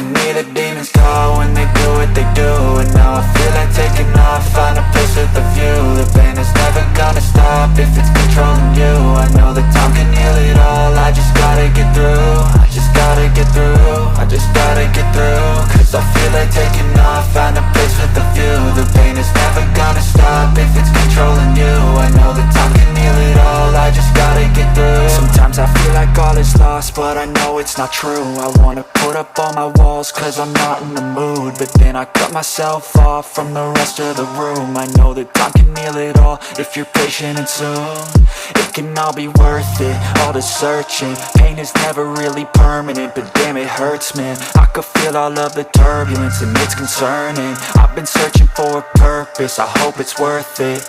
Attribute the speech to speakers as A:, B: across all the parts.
A: can hear the demons call when they do what they do. And now I feel like taking off, find a place with a view. The pain is never gonna stop if it's controlling you. I know that time can heal it all, I just gotta get through. I just gotta get through, I just gotta get through. Cause I feel like taking off, find a place with a view. The pain is never gonna stop if it's controlling you. I know that time can heal it all, I just gotta get through. Sometimes I feel like all is lost, but I know it's not true. I wanna put up all my walls cause I'm not in the mood, but then I cut myself off from the rest of the room. I know that time can heal it all if you're patient and soon it can all be worth it, all the searching. Pain is never really permanent, but damn it hurts, man. I could feel all of the turbulence and it's concerning. I've been searching for a purpose, I hope it's worth it.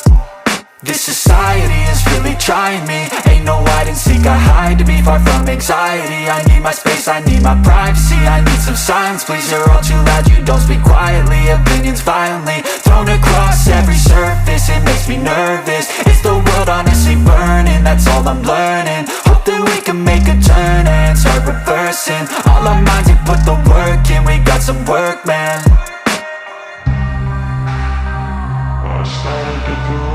A: This society is really trying me. Ain't no hide and seek, I hide to be far from anxiety. I need my space, I need my privacy. I need some silence, please, you're all too loud. You don't speak quietly, opinions violently thrown across every surface. It makes me nervous, is the world honestly burning? That's all I'm learning. Hope that we can make a turn and start reversing all our minds and put the work in. We got some work, man. I started to grow.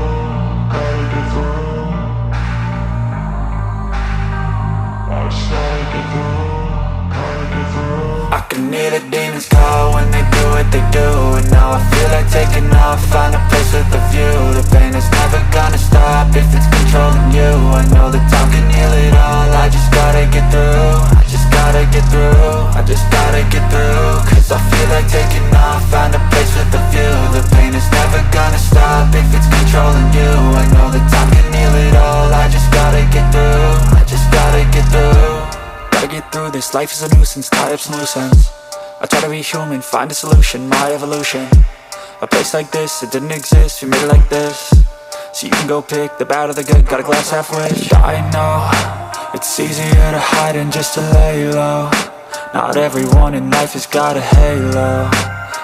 A: I can hear the demons call when they do what they do. And now I feel like taking off, find a place with a view. The pain is never gonna stop if it's controlling you. I know that time can heal it all, I just gotta get through. I just gotta get through, I just gotta get through. Cause I feel like taking off, find a place with a view. The pain is never gonna stop if it's controlling you. I know that time can heal it all, I just gotta get through. I just gotta get through. Gotta get through this, life is a nuisance, tie up some loose ends. I try to be human, find a solution, my evolution. A place like this, it didn't exist, we made it like this. So you can go pick the bad or the good, got a glass half wish. I know, it's easier to hide than just to lay low. Not everyone in life has got a halo.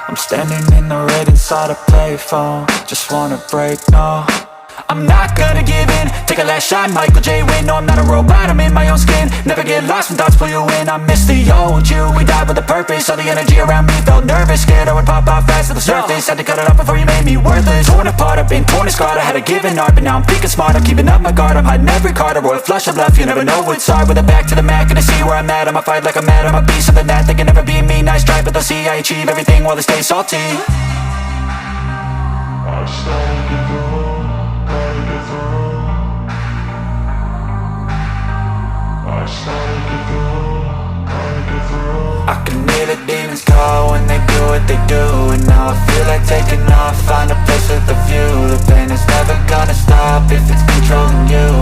A: I'm standing in the red inside a payphone, just wanna break, no. I'm not gonna give in, take a last shot, Michael J. Win. No, I'm not a robot, I'm in my own skin. Never get lost when thoughts pull you in. I miss the old you, we died with a purpose. All the energy around me felt nervous, scared I would pop off fast to the surface. Had to cut it off before you made me worthless. Torn apart, I've been torn and scarred. I had a given art, but now I'm thinking smart. I'm keeping up my guard, I'm hiding every card. A royal flush of love, you never know what's hard. With a back to the mat, gonna see where I'm at. I'ma fight like I'm mad, I'ma be something that they can never be me. Nice try, but they'll see I achieve everything while they stay salty. I started to grow. I can hear the demons call when they do what they do. And now I feel like taking off, find a place with a view. The pain is never gonna stop if it's controlling you.